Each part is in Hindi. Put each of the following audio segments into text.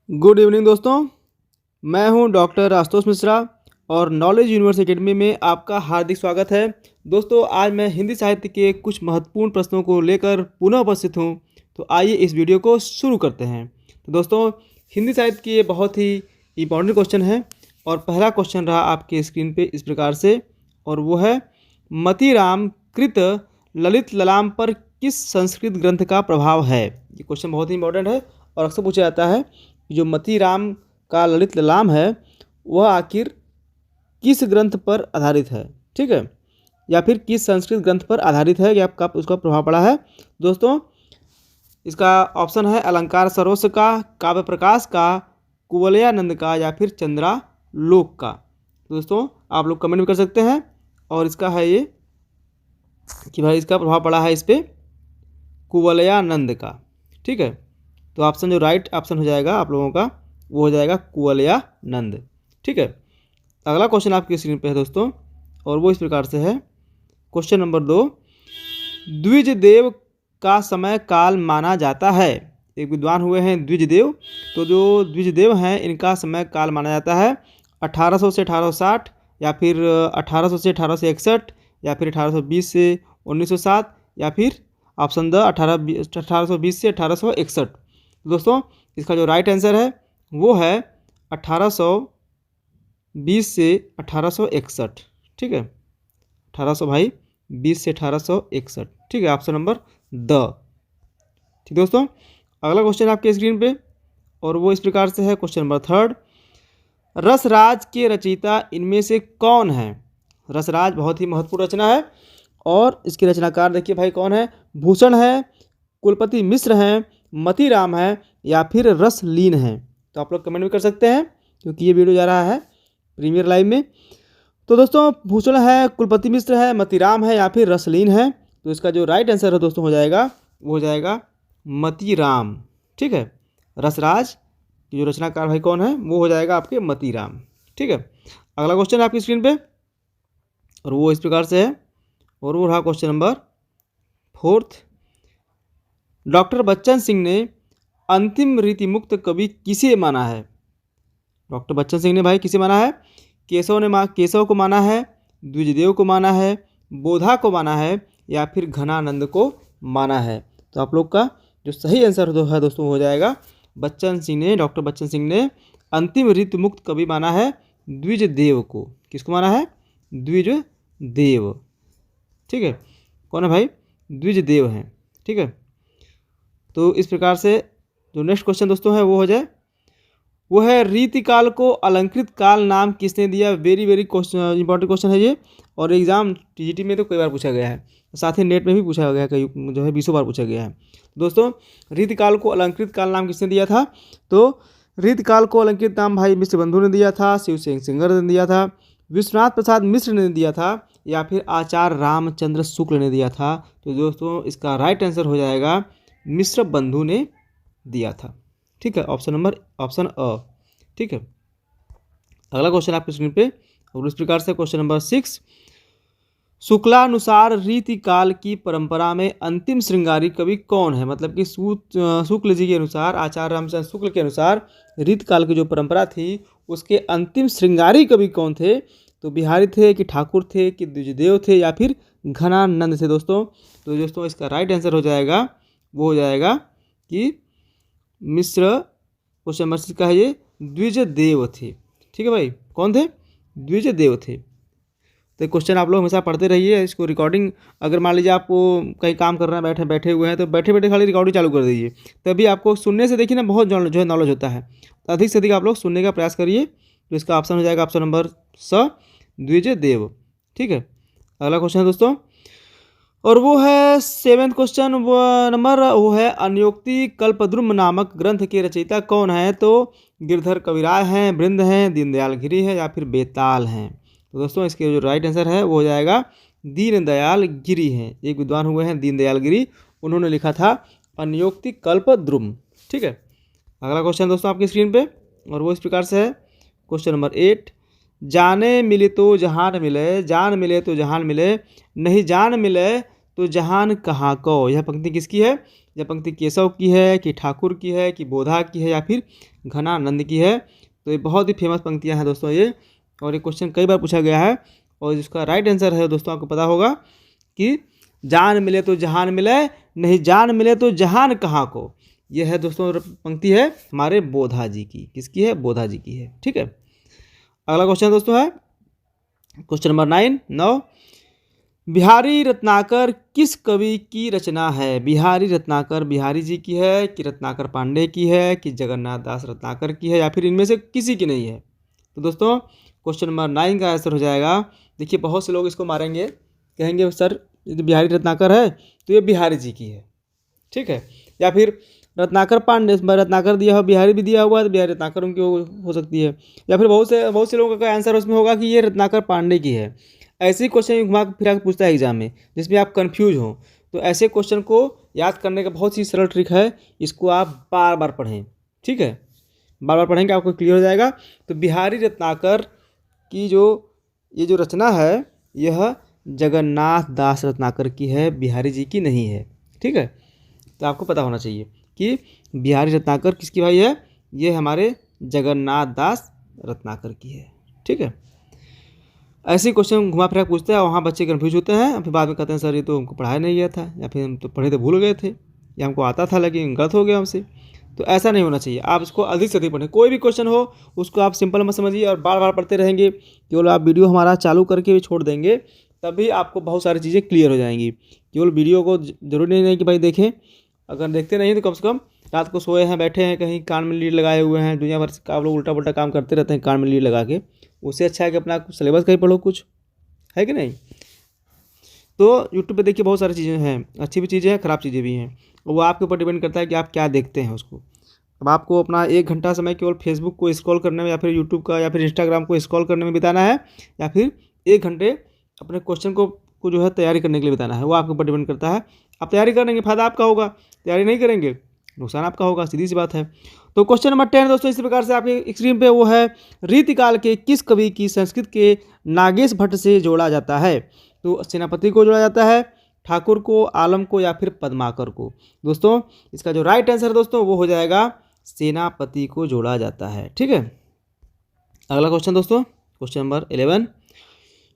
गुड इवनिंग दोस्तों। मैं हूं डॉक्टर आशुतोष मिश्रा और नॉलेज यूनिवर्स एकेडमी में आपका हार्दिक स्वागत है। दोस्तों, आज मैं हिंदी साहित्य के कुछ महत्वपूर्ण प्रश्नों को लेकर पुनः उपस्थित हूं। तो आइए इस वीडियो को शुरू करते हैं। तो दोस्तों, हिंदी साहित्य के बहुत ही इम्पोर्टेंट क्वेश्चन है और पहला क्वेश्चन रहा आपके स्क्रीन पे इस प्रकार से, और वो है मतीराम कृत ललित ललाम पर किस संस्कृत ग्रंथ का प्रभाव है। ये क्वेश्चन बहुत ही इंपॉर्टेंट है और अक्सर पूछा जाता है कि जो मतीराम का ललित ललाम है वह आखिर किस ग्रंथ पर आधारित है, ठीक है, या फिर किस संस्कृत ग्रंथ पर आधारित है या कब उसका प्रभाव पड़ा है। दोस्तों, इसका ऑप्शन है अलंकार सरोस का, काव्य प्रकाश का, कुवलयानंद का या फिर चंद्रालोक का। दोस्तों, आप लोग कमेंट भी कर सकते हैं। और इसका है ये कि भाई इसका प्रभाव पड़ा है इस पर कुवलयानंद का, ठीक है। तो ऑप्शन जो राइट ऑप्शन हो जाएगा आप लोगों का वो हो जाएगा कुवलयानंद, ठीक है। अगला क्वेश्चन आपकी स्क्रीन पे है दोस्तों, और वो इस प्रकार से है। क्वेश्चन नंबर 2, द्विजदेव का समय काल माना जाता है। एक विद्वान हुए हैं द्विजदेव, तो जो द्विजदेव हैं इनका समय काल माना जाता है 1800 से 1860, या फिर 1800 से 1861, या फिर 1820 से 1907, या फिर ऑप्शन द 1820 से 1861। दोस्तों, इसका जो राइट आंसर है वो है 1820 से 1861, ठीक है। 1820 से 1861, ठीक है, ऑप्शन नंबर द, ठीक दोस्तों। अगला क्वेश्चन आपके स्क्रीन पे, और वो इस प्रकार से है। क्वेश्चन नंबर 3, रसराज के रचयिता इनमें से कौन है। रसराज बहुत ही महत्वपूर्ण रचना है और इसके रचनाकार देखिए भाई कौन है। भूषण है, कुलपति मिश्र हैं, मतीराम है या फिर रसलीन है। तो आप लोग कमेंट भी कर सकते हैं क्योंकि ये वीडियो जा रहा है प्रीमियर लाइव में। तो दोस्तों, भूषण है, कुलपति मिश्र है, मतीराम है या फिर रसलीन है। तो इसका जो राइट आंसर है दोस्तों हो जाएगा वो हो जाएगा मतीराम, ठीक है। रसराज की जो रचनाकार भाई कौन है वो हो जाएगा आपके मतीराम, ठीक है। अगला क्वेश्चन आपकी स्क्रीन पे, और वो इस प्रकार से है, और वो रहा question number 4। Doctor Bachchan Singh ने अंतिम रीति मुक्त कवि किसे माना है। डॉक्टर बच्चन सिंह ने भाई किसे माना है। केशव को माना है, द्विजदेव को माना है, बोधा को माना है या फिर घनानंद को माना है। तो आप लोग का जो सही आंसर है दोस्तों हो जाएगा डॉक्टर बच्चन सिंह ने अंतिम रीति मुक्त कवि माना है द्विजदेव को। किसको माना है? द्विजदेव, ठीक है। कौन है भाई? द्विजदेव हैं, ठीक है। तो इस प्रकार से जो नेक्स्ट क्वेश्चन दोस्तों है वो हो जाए, वो है रीतिकाल को अलंकृत काल नाम किसने दिया। Very very question, important question है ये, और एग्जाम टीजीटी में तो कई बार पूछा गया है, साथ ही नेट में भी पूछा गया है, कई जो है 20 बार पूछा गया है। दोस्तों, रीतिकाल को अलंकृत काल नाम किसने दिया था? तो रीतिकाल को अलंकृत नाम भाई मिश्र बंधु ने दिया था, शिव सिंगर ने दिया था, विश्वनाथ प्रसाद मिश्र ने दिया था, या फिर आचार्य रामचंद्र शुक्ल ने दिया था। तो दोस्तों, इसका राइट आंसर हो जाएगा मिश्र बंधु ने दिया था, ठीक है, ऑप्शन अ, ठीक है। अगला क्वेश्चन आपकी स्क्रीन पे, और इस प्रकार से क्वेश्चन नंबर 6, शुक्लानुसार रीतिकाल की परंपरा में अंतिम श्रृंगारी कवि कौन है। मतलब कि शुक्ल जी के अनुसार, आचार्य रामचंद्र शुक्ल के अनुसार रीतिकाल की जो परंपरा थी उसके अंतिम श्रृंगारी कवि कौन थे। तो बिहारी थे कि ठाकुर थे कि द्विजदेव थे या फिर घनानंद थे दोस्तों। तो दोस्तों, इसका राइट आंसर हो जाएगा वो हो जाएगा कि मिश्र, क्वेश्चन नंबर 6 का है ये, द्विजदेव थे, ठीक है भाई। कौन थे? द्विजदेव थे। तो क्वेश्चन आप लोग हमेशा पढ़ते रहिए, इसको रिकॉर्डिंग, अगर मान लीजिए आप कहीं काम कर रहे हैं, बैठे हुए हैं, तो बैठे बैठे खाली रिकॉर्डिंग चालू कर दीजिए, तभी आपको सुनने से देखिए ना बहुत जो है नॉलेज होता है। तो अधिक से अधिक आप लोग सुनने का प्रयास करिए। तो इसका ऑप्शन हो जाएगा ऑप्शन नंबर स, द्विजदेव, ठीक है। अगला क्वेश्चन है दोस्तों, और वो है 7th क्वेश्चन नंबर, वो है अनियोक्ति कल्पद्रुम नामक ग्रंथ के रचयिता कौन है। तो गिरधर कविराय हैं, वृंद हैं, दीनदयाल गिरी है या फिर बेताल हैं। तो दोस्तों, इसके जो राइट आंसर है वो हो जाएगा दीनदयाल गिरी हैं। एक विद्वान हुए हैं दीनदयाल गिरी, उन्होंने लिखा था अनियोक्ति कल्पद्रुम, ठीक है। अगला क्वेश्चन दोस्तों आपकी स्क्रीन पे, और वो इस प्रकार से है। क्वेश्चन नंबर 8, जाने मिले तो जहान मिले, जान मिले तो जहान मिले, नहीं जान मिले तो जहान कहाँ को। यह पंक्ति किसकी है? यह पंक्ति केशव की है कि ठाकुर की है कि बोधा की है या फिर घनानंद की है। तो ये बहुत ही फेमस पंक्तियाँ हैं दोस्तों ये, और ये क्वेश्चन कई बार पूछा गया है। और इसका राइट आंसर है दोस्तों, आपको पता होगा कि जान मिले तो जहान मिले, नहीं जान मिले तो जहान कहाँ को। यह है दोस्तों पंक्ति है हमारे बोधा जी की। किसकी है? बोधा जी की है। ठीक है, अगला क्वेश्चन दोस्तों है क्वेश्चन नंबर 9। बिहारी रत्नाकर किस कवि की रचना है? बिहारी रत्नाकर बिहारी जी की है कि रत्नाकर पांडे की है कि जगन्नाथ दास रत्नाकर की है या फिर इनमें से किसी की नहीं है? तो दोस्तों क्वेश्चन नंबर 9 का आंसर हो जाएगा, देखिए बहुत से लोग इसको मारेंगे, कहेंगे सर ये तो बिहारी रत्नाकर है तो ये बिहारी जी की है। ठीक है, या फिर रत्नाकर पांडे, रत्नाकर दिया हो, बिहारी भी दिया हुआ है तो बिहारी रत्नाकर उनकी हो सकती है। या फिर बहुत से लोगों का आंसर उसमें होगा कि ये रत्नाकर पांडे की है। ऐसे ही क्वेश्चन घुमा फिरा के पूछता है एग्जाम में, जिसमें आप कंफ्यूज हो। तो ऐसे क्वेश्चन को याद करने का बहुत ही सरल ट्रिक है, इसको आप बार बार पढ़ें। ठीक है, बार बार पढ़ेंगे आपको क्लियर हो जाएगा। तो बिहारी रत्नाकर की ये जो रचना है यह जगन्नाथ दास रत्नाकर की है, बिहारी जी की नहीं है। ठीक है, तो आपको पता होना चाहिए कि बिहारी रत्नाकर किसकी भाई है, ये हमारे जगन्नाथ दास रत्नाकर की है। ठीक है, ऐसे क्वेश्चन घुमा फिरा पूछते हैं, वहाँ बच्चे कन्फ्यूज होते हैं, फिर बाद में कहते हैं सर ये तो हमको पढ़ाया नहीं गया था, या फिर हम तो पढ़े तो भूल गए थे, या हमको आता था लेकिन गलत हो गया हमसे। तो ऐसा नहीं होना चाहिए, आप इसको अधिक से अधिक पढ़ें। कोई भी क्वेश्चन हो उसको आप सिंपल मत समझिए और बार बार पढ़ते रहेंगे। केवल आप वीडियो हमारा चालू करके भी छोड़ देंगे तभी आपको बहुत सारी चीज़ें क्लियर हो जाएंगी। केवल वीडियो को जरूरी नहीं कि भाई देखें, अगर देखते नहीं तो कम से कम रात को सोए हैं, बैठे हैं, कहीं कान में लीड लगाए हुए हैं, दुनिया भर से आप लोग उल्टा पुल्टा काम करते रहते हैं कान में लीड लगा के, उससे अच्छा है कि अपना सिलेबस कहीं पढ़ो कुछ, है कि नहीं। तो यूट्यूब पे देखिए बहुत सारी चीज़ें हैं, अच्छी भी चीज़ें हैं, ख़राब चीज़ें भी हैं, वो आपके ऊपर डिपेंड करता है कि आप क्या देखते हैं उसको। अब आपको अपना 1 घंटा समय केवल फेसबुक को स्क्रॉल करने में या फिर यूट्यूब का या फिर इंस्टाग्राम को स्क्रॉल करने में बिताना है, या फिर 1 घंटे अपने क्वेश्चन को जो है तैयारी करने के लिए बिताना है, वो आपके ऊपर डिपेंड करता है। आप तैयारी करेंगे फ़ायदा आपका होगा, तैयारी नहीं करेंगे नुकसान आपका होगा, सीधी सी बात है। तो क्वेश्चन नंबर 10 दोस्तों इसी प्रकार से आपके स्क्रीन पे वो है, रीतिकाल के किस कवि की संस्कृत के नागेश भट्ट से जोड़ा जाता है? तो सेनापति को जोड़ा जाता है, ठाकुर को, आलम को या फिर पद्माकर को? दोस्तों इसका जो राइट आंसर है दोस्तों वो हो जाएगा सेनापति को जोड़ा जाता है। ठीक है, अगला क्वेश्चन दोस्तों क्वेश्चन नंबर 11,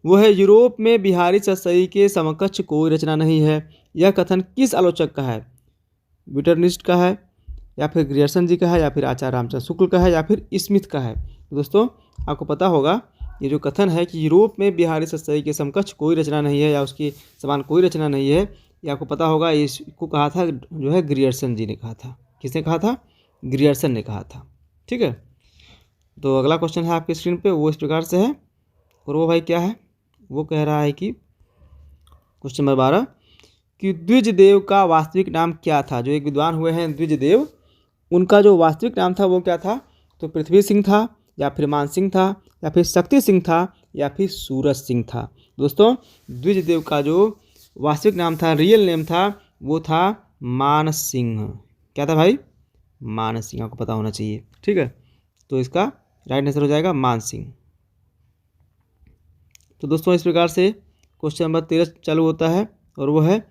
वो है यूरोप में बिहारी सतसई के समकक्ष कोई रचना नहीं है। यह कथन किस आलोचक का है? विटरनिस्ट का है या फिर ग्रियर्सन जी का है या फिर आचार्य रामचंद्र शुक्ल का है या फिर स्मिथ का है? दोस्तों आपको पता होगा ये जो कथन है कि यूरोप में बिहारी सतसई के समकक्ष कोई रचना नहीं है या उसके समान कोई रचना नहीं है, ये आपको पता होगा, इसको कहा था जो है ग्रियर्सन जी ने कहा था। किसने कहा था? ग्रियर्सन ने कहा था। ठीक है, तो अगला क्वेश्चन है आपके स्क्रीन पे, वो इस प्रकार से है, और वो भाई क्या है, वो कह रहा है कि क्वेश्चन नंबर 12 कि द्विजदेव का वास्तविक नाम क्या था? जो एक विद्वान हुए हैं द्विजदेव, उनका जो वास्तविक नाम था वो क्या था? तो पृथ्वी सिंह था या फिर मान सिंह था या फिर शक्ति सिंह था या फिर सूरज सिंह था? दोस्तों द्विजदेव का जो वास्तविक नाम था, रियल नेम था, वो था मान सिंह। क्या था भाई? मान सिंह, आपको पता होना चाहिए। ठीक है, तो इसका राइट आंसर हो जाएगा मान सिंह। तो दोस्तों इस प्रकार से क्वेश्चन नंबर 13 चालू होता है, और वो है,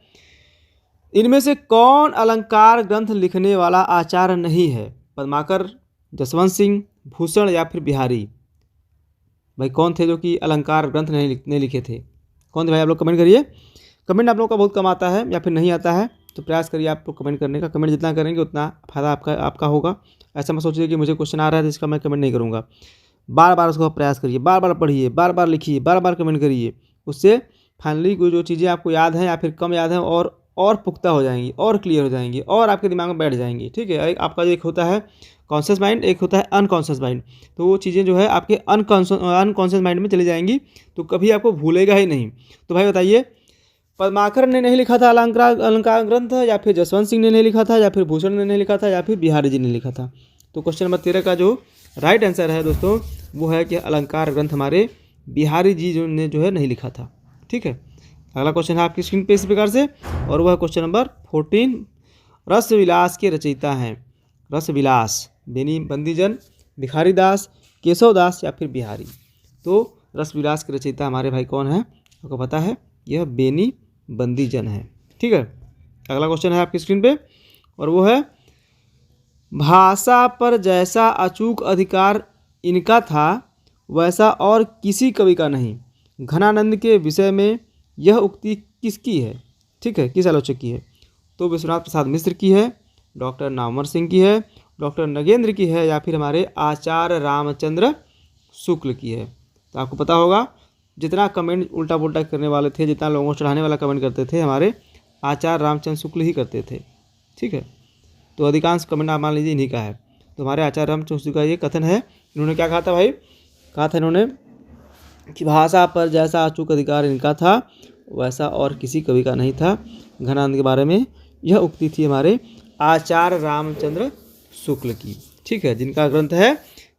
इनमें से कौन अलंकार ग्रंथ लिखने वाला आचार्य नहीं है? पद्माकर, जसवंत सिंह, भूषण या फिर बिहारी? भाई कौन थे जो कि अलंकार ग्रंथ नहीं लिखे थे? कौन थे भाई? आप लोग कमेंट करिए। कमेंट आप लोगों का बहुत कम आता है या फिर नहीं आता है, तो प्रयास करिए आप लोग कमेंट करने का। कमेंट जितना करेंगे उतना फ़ायदा आपका होगा। ऐसा मत सोचिए कि मुझे क्वेश्चन आ रहा है तो इसका मैं कमेंट नहीं करूँगा। बार बार उसको प्रयास करिए, बार बार पढ़िए, बार बार लिखिए, बार बार कमेंट करिए। उससे फाइनली कोई जो चीज़ें आपको याद हैं या फिर कम याद हैं और पुख्ता हो जाएंगी और क्लियर हो जाएंगी और आपके दिमाग में बैठ जाएंगी। ठीक है, आपका जो एक होता है कॉन्शियस माइंड, एक होता है अनकॉन्शियस माइंड, तो वो चीज़ें जो है आपके अनकॉन्शियस माइंड में चली जाएंगी, तो कभी आपको भूलेगा ही नहीं। तो भाई बताइए, पद्माकर ने नहीं लिखा था अलंकार ग्रंथ, या फिर जसवंत सिंह ने नहीं लिखा था, या फिर भूषण ने नहीं लिखा था, या फिर बिहारी जी ने लिखा था? तो क्वेश्चन नंबर 13 का जो राइट आंसर है दोस्तों वो है कि अलंकार ग्रंथ हमारे बिहारी जी ने जो है नहीं लिखा था। ठीक है, अगला क्वेश्चन है आपकी स्क्रीन पे इस प्रकार से, और वह है क्वेश्चन नंबर 14, रसविलास के रचयिता हैं। रसविलास बेनी बंदीजन, भिखारी दास, केशव दास या फिर बिहारी? तो रसविलास के रचयिता हमारे भाई कौन है? आपको पता है, यह बेनी बंदीजन है। ठीक है, अगला क्वेश्चन है आपकी स्क्रीन पे, और वो है भाषा पर जैसा अचूक अधिकार इनका था वैसा और किसी कवि का नहीं। घनानंद के विषय में यह उक्ति किसकी है? ठीक है, किस आलोचक की है? तो विश्वनाथ प्रसाद मिश्र की है, डॉक्टर नामवर सिंह की है, डॉक्टर नगेंद्र की है, या फिर हमारे आचार्य रामचंद्र शुक्ल की है। तो आपको पता होगा जितना कमेंट उल्टा पुल्टा करने वाले थे, जितना लोगों को चढ़ाने वाला कमेंट करते थे, हमारे आचार्य रामचंद्र शुक्ल ही करते थे। ठीक है, तो अधिकांश कमेंट आप मान लीजिए इन्हीं का है। तो हमारे आचार्य रामचंद्र शुक्ल का ये कथन है। इन्होंने क्या कहा था भाई? कहा था इन्होंने कि भाषा पर जैसा अचूक अधिकार इनका था वैसा और किसी कवि का नहीं था। घनानंद के बारे में यह उक्ति थी हमारे आचार्य रामचंद्र शुक्ल की। ठीक है, जिनका ग्रंथ है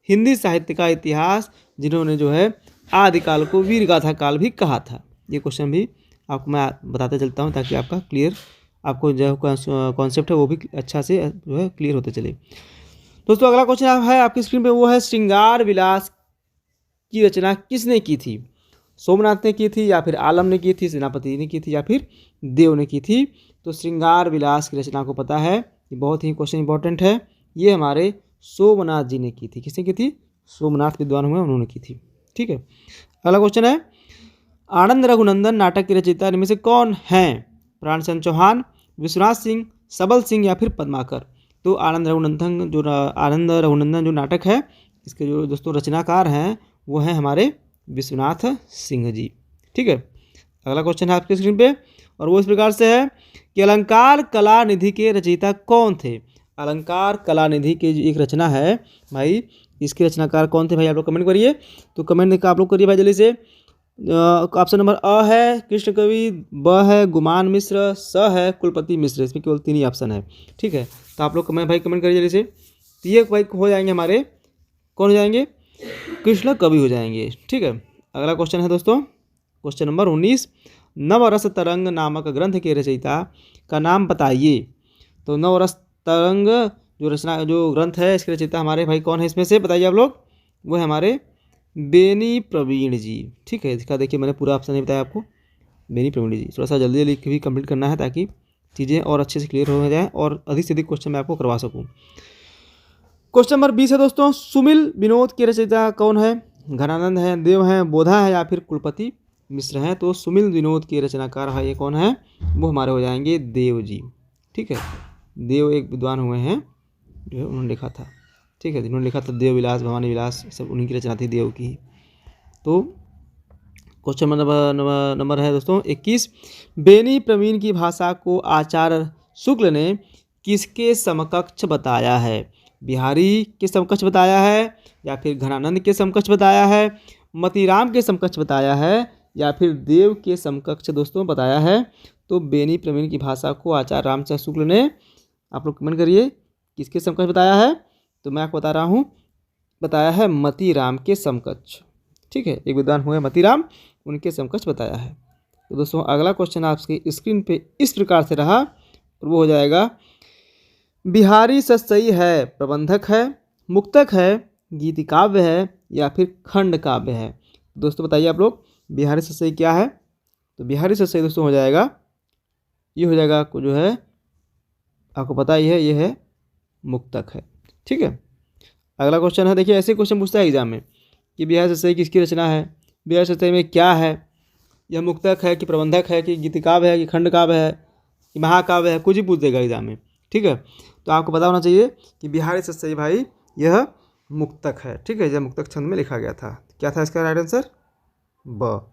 हिंदी साहित्य का इतिहास, जिन्होंने जो है आदिकाल को वीर गाथा काल भी कहा था। ये क्वेश्चन भी आपको मैं बताते चलता हूँ ताकि आपका क्लियर, आपको जो कॉन्सेप्ट है वो भी अच्छा से जो है क्लियर होते चले। दोस्तों अगला क्वेश्चन है आपकी स्क्रीन पे, वो है श्रृंगार विलास की रचना किसने की थी? सोमनाथ ने की थी, या फिर आलम ने की थी, सेनापति ने की थी, या फिर देव ने की थी? तो श्रृंगार विलास की रचना को पता है, ये बहुत ही क्वेश्चन इंपॉर्टेंट है। ये हमारे सोमनाथ जी ने की थी। किसने की थी? सोमनाथ विद्वान हुए उन्होंने की थी। ठीक है, अगला क्वेश्चन है आनंद रघुनंदन नाटक की रचयिता इनमें से कौन हैं? प्राणचंद्र चौहान, विश्वनाथ सिंह, सबल सिंह, या फिर पद्माकर? तो आनंद रघुनंदन जो नाटक है, इसके जो दोस्तों रचनाकार हैं वो हैं हमारे विश्वनाथ सिंह जी। ठीक है, अगला क्वेश्चन है आपके स्क्रीन पे, और वो इस प्रकार से है कि अलंकार कला निधि के रचयिता कौन थे? अलंकार कला निधि की जो एक रचना है भाई, इसके रचनाकार कौन थे भाई? आप लोग कमेंट करिए। तो कमेंट आप लोग करिए भाई जल्दी से। ऑप्शन नंबर अ है कृष्ण कवि, ब है गुमान मिश्र, स है कुलपति मिश्र। इसमें केवल 3 ही ऑप्शन है। ठीक है, तो आप लोग कमेंट करिए जल्दी से। तो ये भाई हो जाएंगे हमारे, कौन हो जाएंगे? कृष्ण कवि हो जाएंगे। ठीक है, अगला क्वेश्चन है दोस्तों क्वेश्चन नंबर 19, नवरस तरंग नामक ग्रंथ के रचयिता का नाम बताइए। तो नवरस तरंग जो ग्रंथ है, इसके रचयिता हमारे भाई कौन है? इसमें से बताइए आप लोग। वो है हमारे बेनी प्रवीण जी। ठीक है, इसका देखिए मैंने पूरा ऑप्शन नहीं बताया आपको। बेनी प्रवीण जी, थोड़ा सा जल्दी लिख भी कंप्लीट करना है ताकि चीज़ें और अच्छे से क्लियर हो जाए और अधिक से अधिक क्वेश्चन मैं आपको करवा सकूँ। क्वेश्चन नंबर 20 है दोस्तों, सुमिल विनोद के रचयिता कौन है? घनानंद हैं, देव हैं, बोधा है, या फिर कुलपति मिश्र हैं? तो सुमिल विनोद के रचनाकार है ये कौन है? वो हमारे हो जाएंगे देव जी। ठीक है, देव एक विद्वान हुए हैं जो है उन्होंने लिखा था। ठीक है, जिन्होंने लिखा था देव विलास, भवानी विलास, सब उन्हीं की रचना थी देव की। तो क्वेश्चन नंबर है दोस्तों 21, बेनी प्रवीण की भाषा को आचार्य शुक्ल ने किसके समकक्ष बताया है? बिहारी के समकक्ष बताया है, या फिर घनानंद के समकक्ष बताया है, मतीराम के समकक्ष बताया है, या फिर देव के समकक्ष दोस्तों बताया है? तो बेनी प्रवीण की भाषा को आचार्य रामचंद्र शुक्ल ने, आप लोग कमेंट करिए, किसके समकक्ष बताया है? तो मैं आपको बता रहा हूँ, बताया है मतीराम के समकक्ष। ठीक है, एक विद्वान हुए मतीराम, उनके समकक्ष बताया है। तो दोस्तों अगला क्वेश्चन आपकी स्क्रीन पे इस प्रकार से रहा, और वो हो जाएगा बिहारी सतसई है प्रबंधक है, मुक्तक है, गीति काव्य है, या फिर खंड काव्य है? दोस्तों बताइए आप लोग, बिहारी सतसई क्या है? तो बिहारी सतसई दोस्तों हो जाएगा, ये हो जाएगा जो है आपको पता ही है, ये है मुक्तक है। ठीक है, अगला क्वेश्चन है, देखिए ऐसे क्वेश्चन पूछता है एग्जाम में कि बिहारी सतसई किसकी रचना है? बिहारी सतसई में क्या है? यह मुक्तक है कि प्रबंधक है कि गीति काव्य है कि खंड काव्य है कि महाकाव्य है? कुछ ही पूछ देगा एग्जाम में। ठीक है, तो आपको पता होना चाहिए कि बिहारी सतसई भाई यह मुक्तक है। ठीक है, यह मुक्तक छंद में लिखा गया था। क्या था इसका राइट आंसर? ब।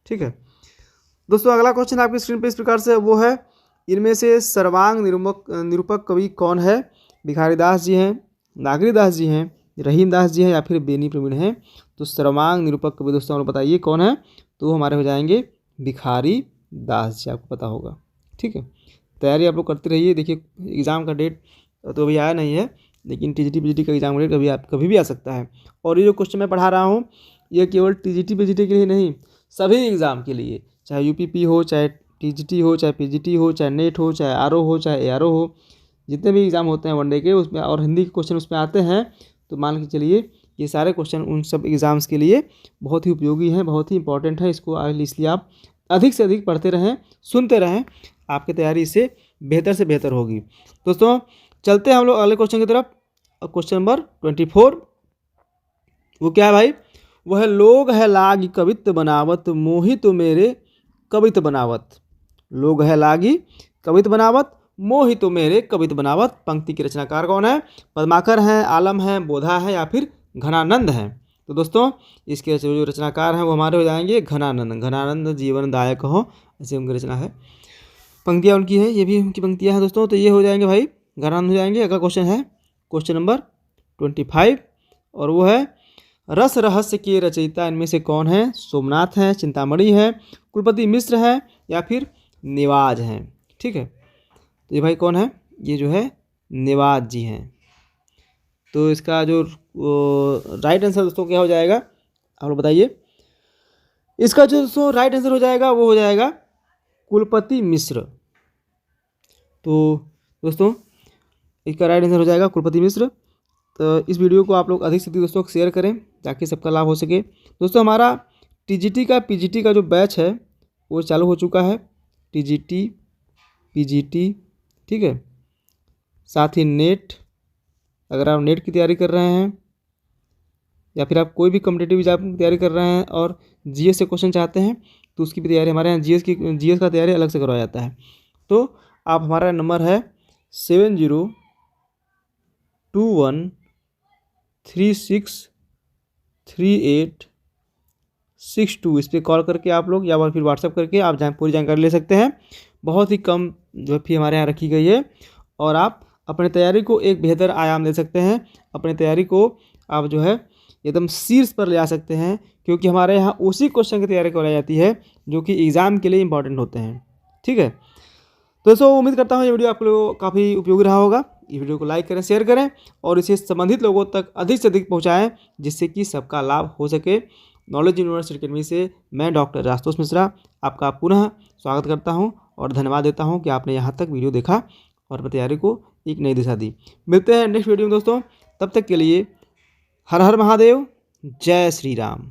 ठीक है दोस्तों, अगला क्वेश्चन आपकी स्क्रीन पे इस प्रकार से, वो है इनमें से सर्वांग निरूपक कवि कौन है? भिखारीदास जी हैं, नागरीदास जी हैं, रहीमदास जी हैं, या फिर बेनी प्रवीण हैं? तो सर्वांग निरूपक कवि दोस्तों बताइए कौन है? तो हमारे हो जाएंगे भिखारी दास जी, आपको पता होगा। ठीक है, तैयारी आप लोग करते रहिए। देखिए एग्ज़ाम का डेट तो अभी आया नहीं है, लेकिन टीजीटी पीजीटी का एग्जाम डेट कभी भी आ सकता है। और ये जो क्वेश्चन मैं पढ़ा रहा हूँ, ये केवल टीजीटी पीजीटी के लिए नहीं, सभी एग्ज़ाम के लिए, चाहे यूपीपी हो, चाहे टीजीटी हो, चाहे पीजीटी हो, चाहे नेट हो, चाहे आरओ हो, चाहे एआरओ हो, जितने भी एग्ज़ाम होते हैं वनडे के उसमें, और हिंदी के क्वेश्चन उसमें आते हैं, तो मान के चलिए ये सारे क्वेश्चन उन सब एग्ज़ाम्स के लिए बहुत ही उपयोगी हैं, बहुत ही इंपॉर्टेंट है। इसको इसलिए आप अधिक से अधिक पढ़ते रहें, सुनते रहें, आपकी तैयारी इससे बेहतर से बेहतर होगी। दोस्तों चलते हैं हम लोग अगले क्वेश्चन की तरफ। क्वेश्चन नंबर 24, वो क्या है भाई? वह लोग है लागी कवित्व बनावत, मोहि तो मेरे कवित्व बनावत। लोग है लागी कवित्व बनावत, मोहि तो मेरे कवित्व बनावत। पंक्ति के रचनाकार कौन है? पद्माकर हैं, आलम हैं, बोधा है या फिर घनानंद हैं? तो दोस्तों इसके जो रचनाकार हैं वो हमारे हो जाएंगे घनानंद। घनानंद जीवनदायक हो, ऐसे उनकी रचना है। पंक्तियाँ उनकी है, ये भी उनकी पंक्तियाँ हैं दोस्तों। तो ये हो जाएंगे भाई घनानंद हो जाएंगे। अगला क्वेश्चन है क्वेश्चन नंबर 25, और वो है रस रहस्य के रचयिता इनमें से कौन है? सोमनाथ है, चिंतामणि है, कुलपति मिश्र है या फिर निवाज हैं? ठीक है, तो ये भाई कौन है? ये जो है निवाज जी हैं। तो इसका जो राइट आंसर दोस्तों क्या हो जाएगा, आप लोग बताइए। इसका जो दोस्तों राइट आंसर हो जाएगा वो हो जाएगा कुलपति मिश्र। तो दोस्तों इसका राइट आंसर हो जाएगा कुलपति मिश्र। तो इस वीडियो को आप लोग अधिक से अधिक दोस्तों शेयर करें ताकि सबका लाभ हो सके। दोस्तों हमारा टीजीटी का पीजीटी का जो बैच है वो चालू हो चुका है। टीजीटी पीजीटी, ठीक है, साथ ही नेट, अगर आप नेट की तैयारी कर रहे हैं या फिर आप कोई भी कॉम्पिटिटिव एग्जाम की तैयारी कर रहे हैं और जीएस से क्वेश्चन चाहते हैं तो उसकी भी तैयारी हमारे यहाँ जीएस का तैयारी अलग से करवाया जाता है। तो आप हमारा नंबर है 7021363862, इस पर कॉल करके आप लोग या फिर व्हाट्सएप करके आप पूरी जानकारी ले सकते हैं। बहुत ही कम जो फी हमारे यहाँ रखी गई है और आप अपने तैयारी को एक बेहतर आयाम दे सकते हैं। अपने तैयारी को आप जो है एकदम शीर्ष पर ले आ सकते हैं, क्योंकि हमारे यहाँ उसी क्वेश्चन की तैयारी करवाई जाती है जो कि एग्ज़ाम के लिए इंपॉर्टेंट होते हैं। ठीक है, तो दोस्तों उम्मीद करता हूँ ये वीडियो आप लोगों को काफ़ी उपयोगी रहा होगा। ये वीडियो को लाइक करें, शेयर करें और इसे संबंधित लोगों तक अधिक से अधिक पहुँचाएँ, जिससे कि सबका लाभ हो सके। नॉलेज यूनिवर्सिटी अकेडमी से मैं डॉक्टर आशुतोष मिश्रा आपका पुनः स्वागत करता हूँ और धन्यवाद देता हूँ कि आपने यहाँ तक वीडियो देखा और अपनी तैयारी को एक नई दिशा दी। मिलते हैं नेक्स्ट वीडियो में दोस्तों, तब तक के लिए हर हर महादेव, जय श्री राम।